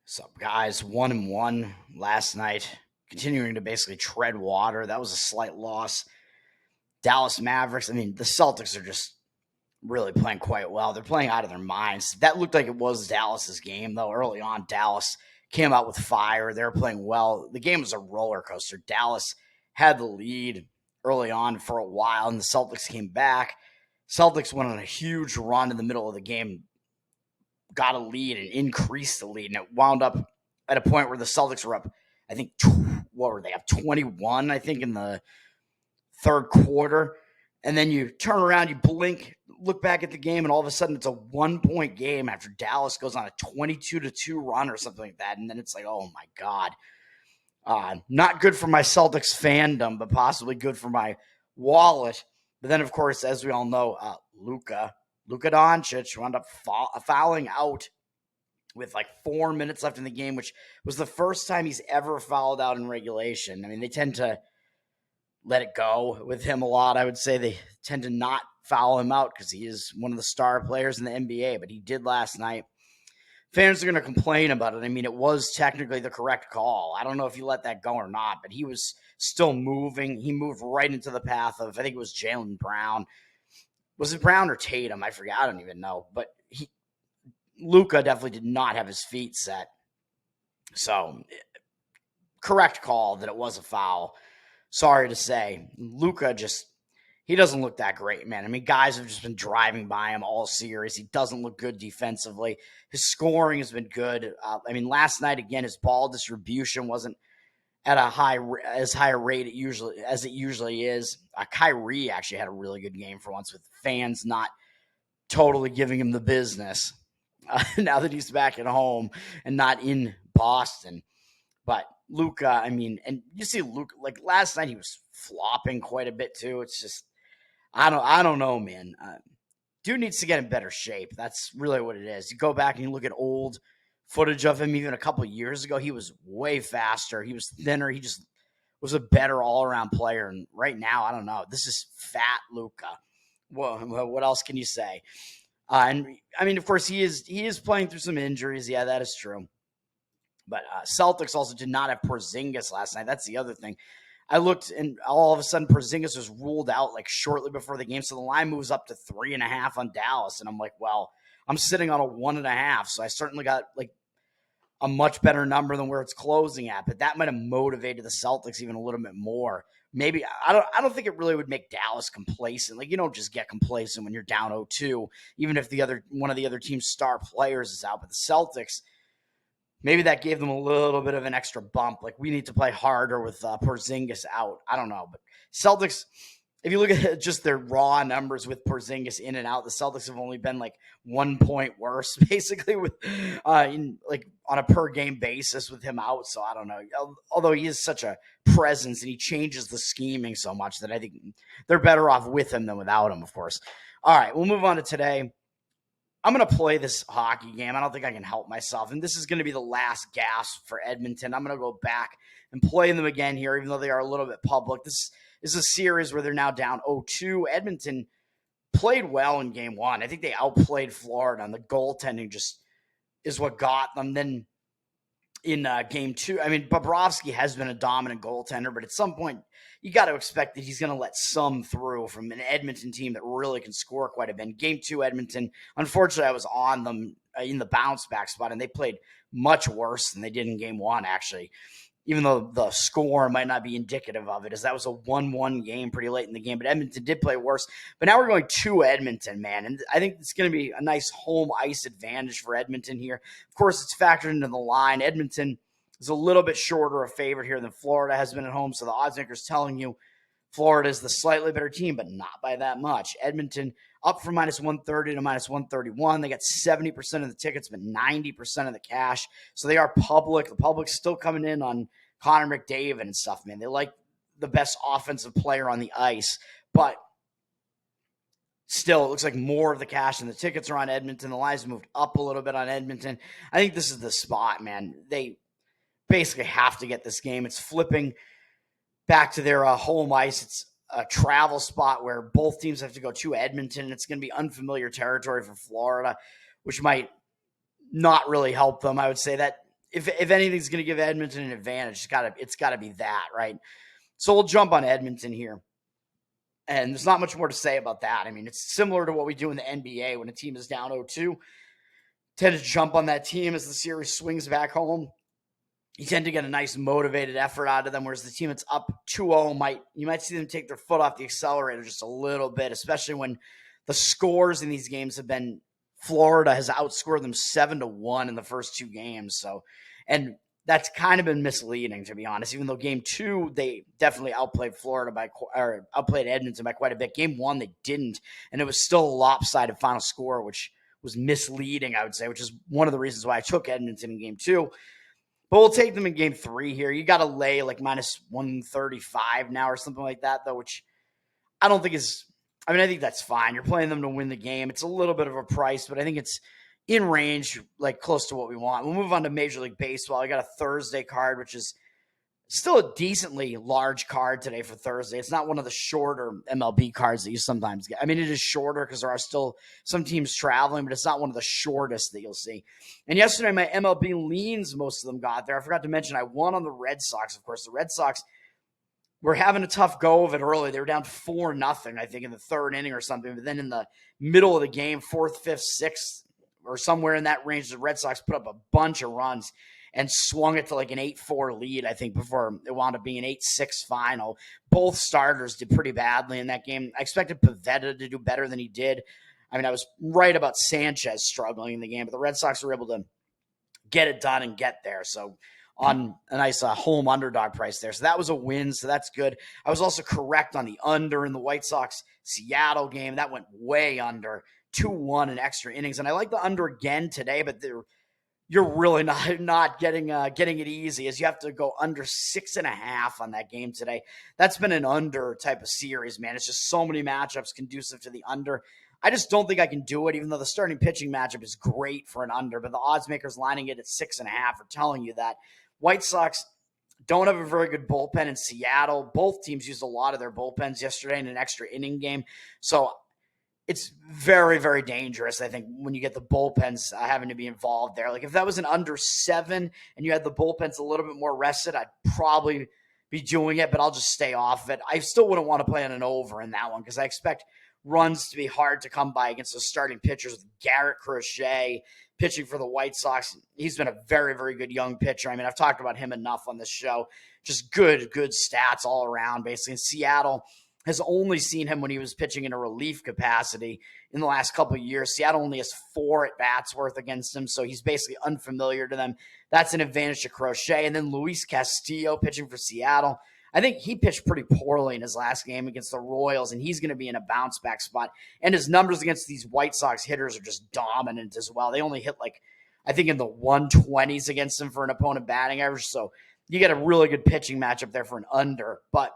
So, guys, 1-1 last night, continuing to basically tread water. That was a slight loss. Dallas Mavericks, the Celtics are just really playing quite well. They're playing out of their minds. That looked like it was Dallas's game, though. Early on, Dallas came out with fire. They were playing well. The game was a roller coaster. Dallas had the lead early on for a while, and the Celtics came back. Celtics went on a huge run in the middle of the game, got a lead and increased the lead, and it wound up at a point where the Celtics were up, I think, what were they, up 21, I think, in the third quarter. And then you turn around, you blink, look back at the game, and all of a sudden it's a 1-point game after Dallas goes on a 22-2 run or something like that. And then it's like, oh my God. Not good for my Celtics fandom, but possibly good for my wallet. But then, of course, as we all know, Luka Doncic wound up fouling out with like 4 minutes left in the game, which was the first time he's ever fouled out in regulation. They tend to let it go with him a lot. I would say they tend to not foul him out because he is one of the star players in the NBA, but he did last night. Fans are going to complain about it. It was technically the correct call. I don't know if you let that go or not, but he was still moving. He moved right into the path of, I think it was Jaylen Brown. Was it Brown or Tatum? I forgot. I don't even know. But Luka definitely did not have his feet set. So, correct call that it was a foul. Sorry to say. Luka he doesn't look that great, man. Guys have just been driving by him all series. He doesn't look good defensively. His scoring has been good. Last night, again, his ball distribution wasn't at as high a rate as it usually is. Kyrie actually had a really good game for once, with fans not totally giving him the business now that he's back at home and not in Boston. But Luka, and you see Luka, like last night he was flopping quite a bit too. It's just, I don't know, man. Dude needs to get in better shape. That's really what it is. You go back and you look at old footage of him even a couple of years ago, he was way faster. He was thinner. He just was a better all-around player. And right now, I don't know. This is fat Luka. Well, what else can you say? Of course, he is playing through some injuries. Yeah, that is true. But Celtics also did not have Porzingis last night. That's the other thing. I looked, and all of a sudden Porzingis was ruled out like shortly before the game. So the line moves up to 3.5 on Dallas. And I'm like, well, I'm sitting on a 1.5. So I certainly got like a much better number than where it's closing at. But that might have motivated the Celtics even a little bit more. Maybe I don't think it really would make Dallas complacent. Like, you don't just get complacent when you're down 0-2, even if one of the other team's star players is out. But the Celtics, maybe that gave them a little bit of an extra bump. Like, we need to play harder with Porzingis out. I don't know. But Celtics, if you look at just their raw numbers with Porzingis in and out, the Celtics have only been like 1 point worse, basically, with on a per game basis with him out. So I don't know. Although he is such a presence and he changes the scheming so much that I think they're better off with him than without him, of course. All right, we'll move on to today. I'm going to play this hockey game. I don't think I can help myself. And this is going to be the last gasp for Edmonton. I'm going to go back and play them again here, even though they are a little bit public. This is a series where they're now down 0-2. Edmonton played well in game one. I think they outplayed Florida, and the goaltending just is what got them. Then in game two, Bobrovsky has been a dominant goaltender, but at some point, you got to expect that he's going to let some through from an Edmonton team that really can score quite a bit. Game two, Edmonton, unfortunately, I was on them in the bounce back spot, and they played much worse than they did in game one, actually, even though the score might not be indicative of it, as that was a 1-1 game pretty late in the game. But Edmonton did play worse. But now we're going to Edmonton, man, and I think it's going to be a nice home ice advantage for Edmonton here. Of course, it's factored into the line. Edmonton is a little bit shorter a favorite here than Florida has been at home, so the odds maker's telling you Florida is the slightly better team, but not by that much. Edmonton up from -130 to -131. They got 70% of the tickets, but 90% of the cash. So they are public. The public's still coming in on Connor McDavid and stuff, man. They like the best offensive player on the ice, but still, it looks like more of the cash and the tickets are on Edmonton. The lines moved up a little bit on Edmonton. I think this is the spot, man. They basically have to get this game. It's flipping back to their home ice. It's a travel spot where both teams have to go to Edmonton. It's going to be unfamiliar territory for Florida, which might not really help them. I would say that if anything's going to give Edmonton an advantage, it's got to be that, right? So we'll jump on Edmonton here. And there's not much more to say about that. I mean, it's similar to what we do in the NBA when a team is down 0-2. Tend to jump on that team as the series swings back home. You tend to get a nice motivated effort out of them, whereas the team that's up 2-0 you might see them take their foot off the accelerator just a little bit, especially when the scores in these games have been Florida has outscored them 7-1 in the first two games. So, and that's kind of been misleading, to be honest. Even though game 2, they definitely outplayed outplayed Edmonton by quite a bit. Game 1, they didn't, and it was still a lopsided final score, which was misleading, I would say, which is one of the reasons why I took Edmonton in game 2. But we'll take them in game 3 here. You got to lay like minus 135 now or something like that, though, which I don't think is – I mean, I think that's fine. You're playing them to win the game. It's a little bit of a price, but I think it's in range, like close to what we want. We'll move on to Major League Baseball. I got a Thursday card, which is still a decently large card today for Thursday. It's not one of the shorter MLB cards that you sometimes get. I mean, it is shorter because there are still some teams traveling, but it's not one of the shortest that you'll see. And yesterday, my MLB leans, most of them got there. I forgot to mention I won on the Red Sox. Of course, the Red Sox were having a tough go of it early. They were down 4-0, I think, in the third inning or something. But then in the middle of the game, 4th, 5th, 6th, or somewhere in that range, the Red Sox put up a bunch of runs and swung it to like an 8-4 lead, I think, before it wound up being an 8-6 final. Both starters did pretty badly in that game. I expected Pivetta to do better than he did. I mean, I was right about Sanchez struggling in the game, but the Red Sox were able to get it done and get there. So on a nice home underdog price there. So that was a win, so that's good. I was also correct on the under in the White Sox-Seattle game. That went way under, 2-1 in extra innings. And I like the under again today, but you're really not getting it easy, as you have to go under 6.5 on that game today. That's been an under type of series, man. It's just so many matchups conducive to the under. I just don't think I can do it, even though the starting pitching matchup is great for an under, but the odds makers lining it at 6.5 are telling you that. White Sox don't have a very good bullpen in Seattle. Both teams used a lot of their bullpens yesterday in an extra inning game. So it's very, very dangerous, I think, when you get the bullpens having to be involved there. Like if that was an under 7 and you had the bullpens a little bit more rested, I'd probably be doing it, but I'll just stay off of it. I still wouldn't want to play on an over in that one because I expect runs to be hard to come by against the starting pitchers with Garrett Crochet pitching for the White Sox. He's been a very, very good young pitcher. I mean, I've talked about him enough on this show. Just good stats all around, basically. In Seattle has only seen him when he was pitching in a relief capacity in the last couple of years. Seattle only has 4 at-bats worth against him, so he's basically unfamiliar to them. That's an advantage to Crochet. And then Luis Castillo pitching for Seattle. I think he pitched pretty poorly in his last game against the Royals, and he's going to be in a bounce-back spot. And his numbers against these White Sox hitters are just dominant as well. They only hit, I think in the 120s against him for an opponent batting average, so you get a really good pitching matchup there for an under. But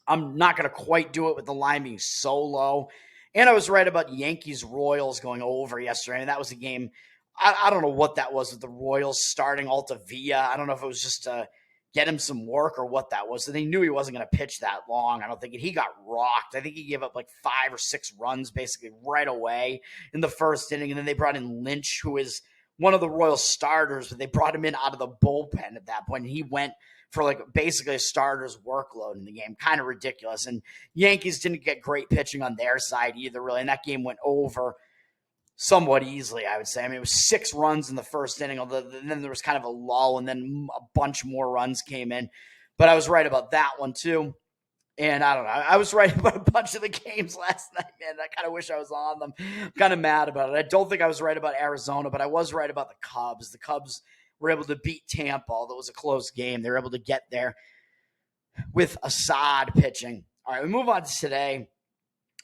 I'm not going to quite do it with the line being so low. And I was right about Yankees-Royals going over yesterday. And that was a game, I don't know what that was with the Royals starting Altavilla. I don't know if it was just to get him some work or what that was. So they knew he wasn't going to pitch that long, I don't think. And he got rocked. I think he gave up 5 or 6 runs basically right away in the first inning. And then they brought in Lynch, who is one of the Royals starters, but they brought him in out of the bullpen at that point. And he went for basically a starter's workload in the game. Kind of ridiculous. And Yankees didn't get great pitching on their side either, really. And that game went over somewhat easily, I would say. I mean, it was 6 runs in the first inning, although then there was kind of a lull, and then a bunch more runs came in. But I was right about that one, too. And I don't know. I was right about a bunch of the games last night, man. I kind of wish I was on them. I'm kind of mad about it. I don't think I was right about Arizona, but I was right about the Cubs. The Cubs were able to beat Tampa, although it was a close game. They were able to get there with Assad pitching. All right, we move on to today.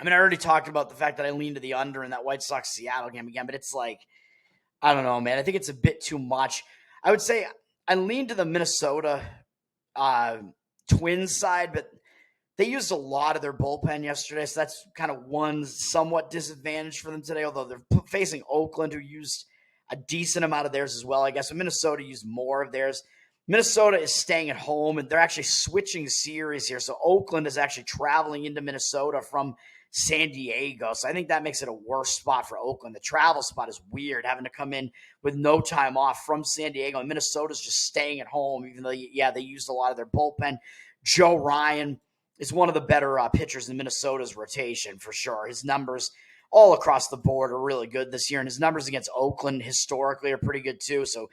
I mean, I already talked about the fact that I leaned to the under in that White Sox-Seattle game again, but it's I don't know, man. I think it's a bit too much. I would say I leaned to the Minnesota Twins side, but they used a lot of their bullpen yesterday, so that's kind of one somewhat disadvantage for them today, although they're facing Oakland, who used a decent amount of theirs as well, I guess. But Minnesota used more of theirs. Minnesota is staying at home, and they're actually switching series here. So Oakland is actually traveling into Minnesota from San Diego. So I think that makes it a worse spot for Oakland. The travel spot is weird, having to come in with no time off from San Diego. And Minnesota's just staying at home, even though, yeah, they used a lot of their bullpen. Joe Ryan is one of the better pitchers in Minnesota's rotation for sure. His numbers all across the board are really good this year, and his numbers against Oakland historically are pretty good too. So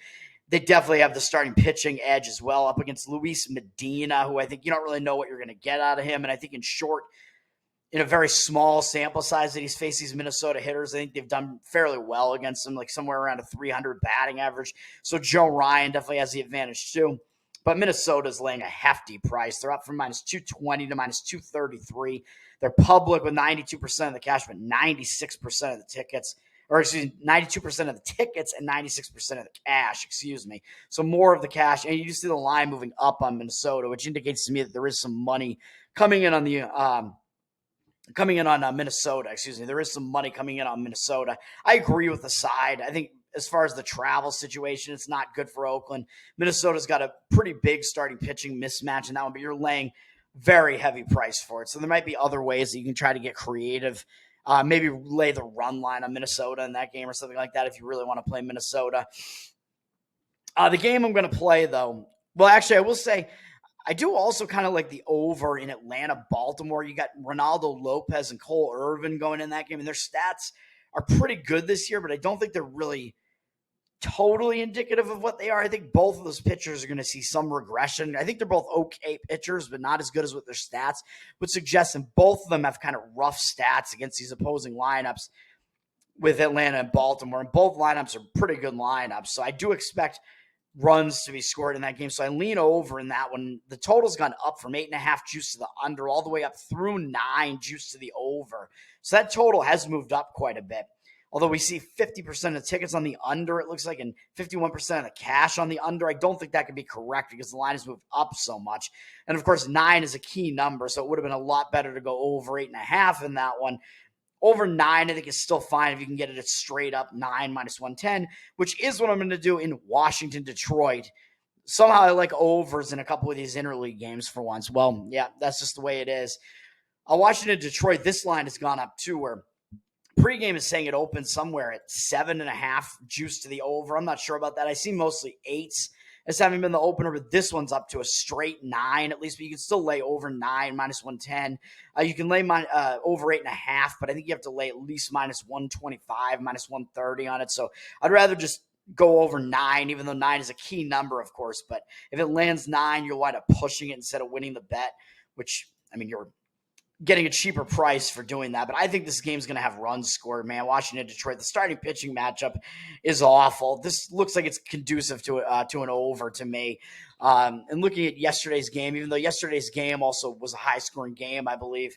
they definitely have the starting pitching edge as well up against Luis Medina, who I think you don't really know what you're going to get out of him. And I think in a very small sample size that he's faced these Minnesota hitters, I think they've done fairly well against him, like somewhere around a 300 batting average. So Joe Ryan definitely has the advantage too. But Minnesota's laying a hefty price. They're up from minus 220 to minus 233. They're public with 92% of the cash, but 96% of the tickets, or excuse me, 92% of the tickets and 96% of the cash, excuse me. So more of the cash. And you just see the line moving up on Minnesota, which indicates to me that there is some money coming in on Minnesota. Excuse me. There is some money coming in on Minnesota. I agree with the side. I think as far as the travel situation, it's not good for Oakland. Minnesota's got a pretty big starting pitching mismatch in that one, but you're laying very heavy price for it. So there might be other ways that you can try to get creative. Maybe lay the run line on Minnesota in that game or something like that if you really want to play Minnesota. The game I'm going to play, though, well, actually, I will say I do also kind of like the over in Atlanta-Baltimore. You got Ronaldo Lopez and Cole Irvin going in that game, and their stats are pretty good this year, but I don't think they're really totally indicative of what they are. I think both of those pitchers are going to see some regression. I think they're both okay pitchers, but not as good as what their stats would suggest. And both of them have kind of rough stats against these opposing lineups with Atlanta and Baltimore. And both lineups are pretty good lineups. So I do expect runs to be scored in that game. So I lean over in that one. The total's gone up from 8.5 juice to the under all the way up through 9 juice to the over. So that total has moved up quite a bit. Although we see 50% of the tickets on the under, it looks like, and 51% of the cash on the under. I don't think that could be correct because the line has moved up so much. And, of course, 9 is a key number, so it would have been a lot better to go over 8.5 in that one. Over 9, I think, is still fine if you can get it at straight up 9 minus 110, which is what I'm going to do in Washington, Detroit. Somehow I like overs in a couple of these interleague games for once. Well, yeah, that's just the way it is. Washington, Detroit, this line has gone up too, where pregame is saying it opens somewhere at 7.5 juice to the over. I'm not sure about that. I see mostly 8s as having been the opener, but this one's up to a straight 9 at least, but you can still lay over 9 minus 110. You can lay over 8.5, but I think you have to lay at least minus 125, minus 130 on it. So I'd rather just go over 9, even though 9 is a key number, of course. But if it lands 9, you'll wind up pushing it instead of winning the bet, which, I mean, you're getting a cheaper price for doing that. But I think this game's going to have runs scored, man. Washington, Detroit, the starting pitching matchup is awful. This looks like it's conducive to an over to me. And looking at yesterday's game, even though yesterday's game also was a high-scoring game, I believe,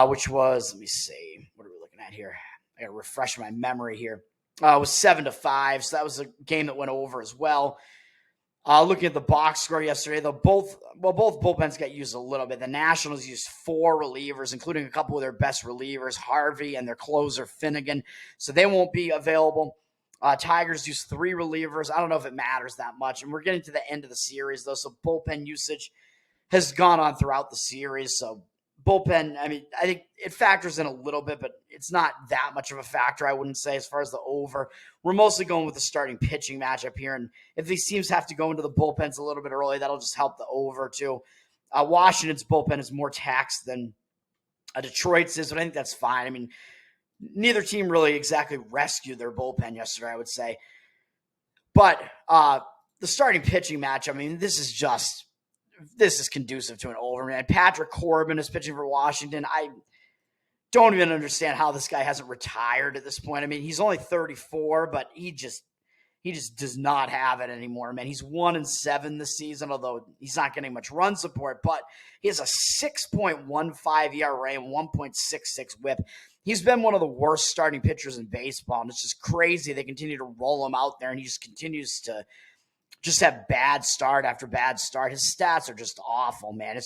which was, let me see, what are we looking at here? I got to refresh my memory here. It was 7-5, so that was a game that went over as well. Looking at the box score yesterday, though, both bullpens got used a little bit. The Nationals used 4 relievers, including a couple of their best relievers, Harvey and their closer, Finnegan. So they won't be available. Tigers used 3 relievers. I don't know if it matters that much. And we're getting to the end of the series, though, so bullpen usage has gone on throughout the series. So bullpen, I mean, I think it factors in a little bit, but it's not that much of a factor, I wouldn't say, as far as the over. We're mostly going with the starting pitching matchup here, and if these teams have to go into the bullpens a little bit early, that'll just help the over, too. Washington's bullpen is more taxed than Detroit's is, but I think that's fine. I mean, neither team really exactly rescued their bullpen yesterday, I would say. But the starting pitching matchup, I mean, this is conducive to an over, man. Patrick Corbin is pitching for Washington. I don't even understand how this guy hasn't retired at this point. I mean, he's only 34, but he just does not have it anymore, man. He's 1-7 this season, although he's not getting much run support, but he has a 6.15 ERA and 1.66 whip. He's been one of the worst starting pitchers in baseball, and it's just crazy. They continue to roll him out there, and he just continues to just have bad start after bad start. His stats are just awful, man.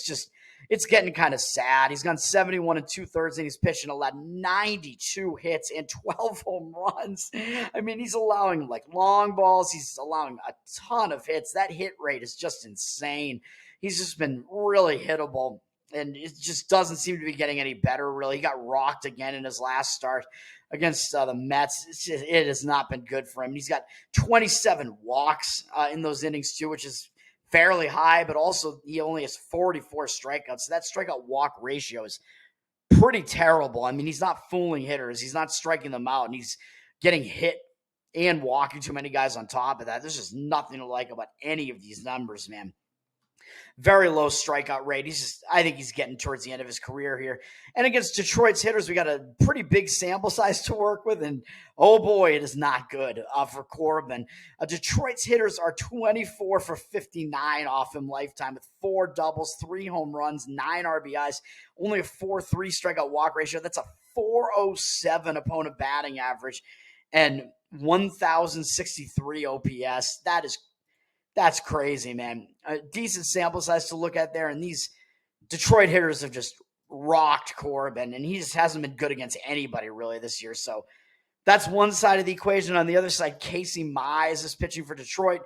It's getting kind of sad. He's gone 71 2/3 and he's pitching 92 hits and 12 home runs. I mean, he's allowing like long balls. He's allowing a ton of hits. That hit rate is just insane. He's just been really hittable. And it just doesn't seem to be getting any better, really. He got rocked again in his last start against the Mets. It has not been good for him. He's got 27 walks in those innings, too, which is fairly high, but also he only has 44 strikeouts. So that strikeout walk ratio is pretty terrible. I mean, he's not fooling hitters. He's not striking them out, and he's getting hit and walking too many guys on top of that. There's just nothing to like about any of these numbers, man. Very low strikeout rate. I think he's getting towards the end of his career here. And against Detroit's hitters, we got a pretty big sample size to work with. And oh boy, it is not good for Corbin. Detroit's hitters are 24 for 59 off him lifetime with 4 doubles, 3 home runs, 9 RBIs, only a 4.3 strikeout walk ratio. That's a 407 opponent batting average and 1,063 OPS. That's crazy, man. A decent sample size to look at there, and these Detroit hitters have just rocked Corbin, and he just hasn't been good against anybody really this year. So that's one side of the equation. On the other side, Casey Mize is pitching for Detroit.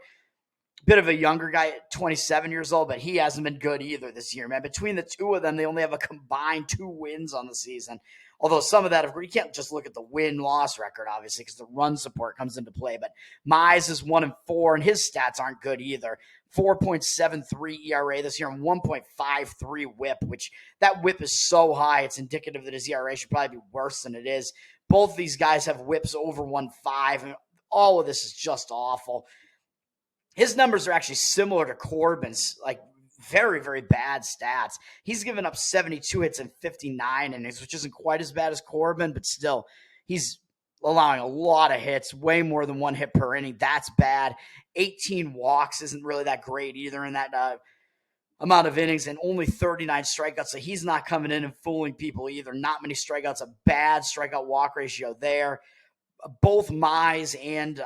Bit of a younger guy at 27 years old, but he hasn't been good either this year, man. Between the two of them, they only have a combined 2 wins on the season. Although some of that, of course, you can't just look at the win-loss record, obviously, because the run support comes into play. But Mize is 1-4, and his stats aren't good either. 4.73 ERA this year and 1.53 WHIP, which that WHIP is so high, it's indicative that his ERA should probably be worse than it is. Both these guys have WHIPs over 1.5, and all of this is just awful. His numbers are actually similar to Corbin's, like very, very bad stats. He's given up 72 hits in 59 innings, which isn't quite as bad as Corbin, but still, he's allowing a lot of hits, way more than 1 hit per inning. That's bad. 18 walks isn't really that great either in that amount of innings, and only 39 strikeouts. So he's not coming in and fooling people either. Not many strikeouts, a bad strikeout walk ratio there. Both Mize and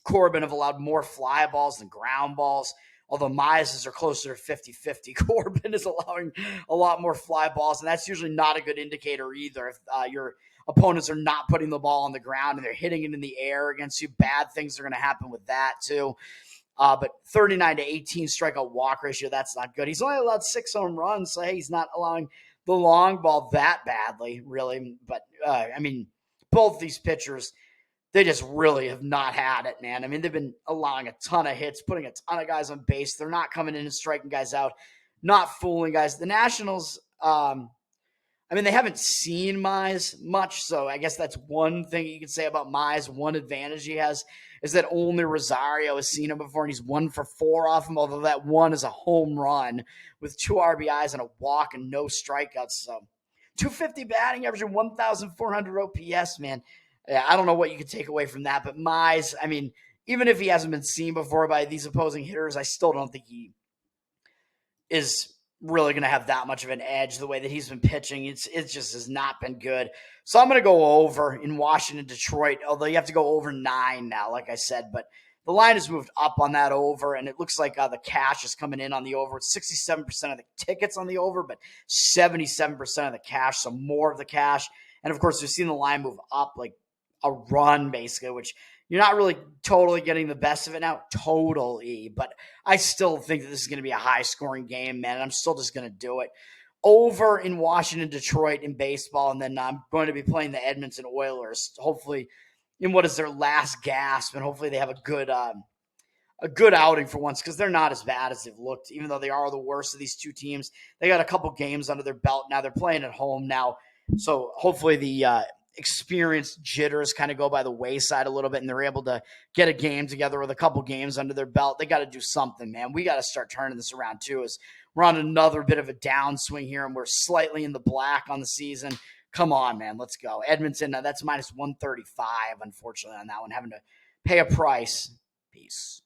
Corbin have allowed more fly balls than ground balls, although Mize's are closer to 50-50. Corbin is allowing a lot more fly balls, and that's usually not a good indicator either. If your opponents are not putting the ball on the ground and they're hitting it in the air against you, bad things are going to happen with that too. But 39-18 strikeout walk ratio, that's not good. He's only allowed 6 home runs, so hey, he's not allowing the long ball that badly, really. But, I mean, both these pitchers, they just really have not had it, man. I mean, they've been allowing a ton of hits, putting a ton of guys on base. They're not coming in and striking guys out, not fooling guys. The Nationals, I mean, they haven't seen Mize much, so I guess that's one thing you can say about Mize. One advantage he has is that only Rosario has seen him before, and he's 1 for 4 off him, although that one is a home run with 2 RBIs and a walk and no strikeouts. So 250 batting, averaging 1,400 OPS, man. Yeah, I don't know what you could take away from that, but Mize, I mean, even if he hasn't been seen before by these opposing hitters, I still don't think he is really going to have that much of an edge the way that he's been pitching. It just has not been good. So I'm going to go over in Washington, Detroit, although you have to go over 9 now, like I said, but the line has moved up on that over, and it looks like the cash is coming in on the over. It's 67% of the tickets on the over, but 77% of the cash, so more of the cash. And, of course, we've seen the line move up like a run, basically, which you're not really totally getting the best of it now, totally. But I still think that this is going to be a high-scoring game, man, and I'm still just going to do it. Over in Washington, Detroit in baseball, and then I'm going to be playing the Edmonton Oilers, hopefully in what is their last gasp, and hopefully they have a good outing for once, because they're not as bad as they've looked, even though they are the worst of these two teams. They got a couple games under their belt now. They're playing at home now, so hopefully the experienced jitters kind of go by the wayside a little bit, and they're able to get a game together with a couple games under their belt. They got to do something, man. We got to start turning this around too, as we're on another bit of a downswing here, and we're slightly in the black on the season. Come on, man. Let's go. Edmonton, that's minus 135, unfortunately, on that one. Having to pay a price. Peace.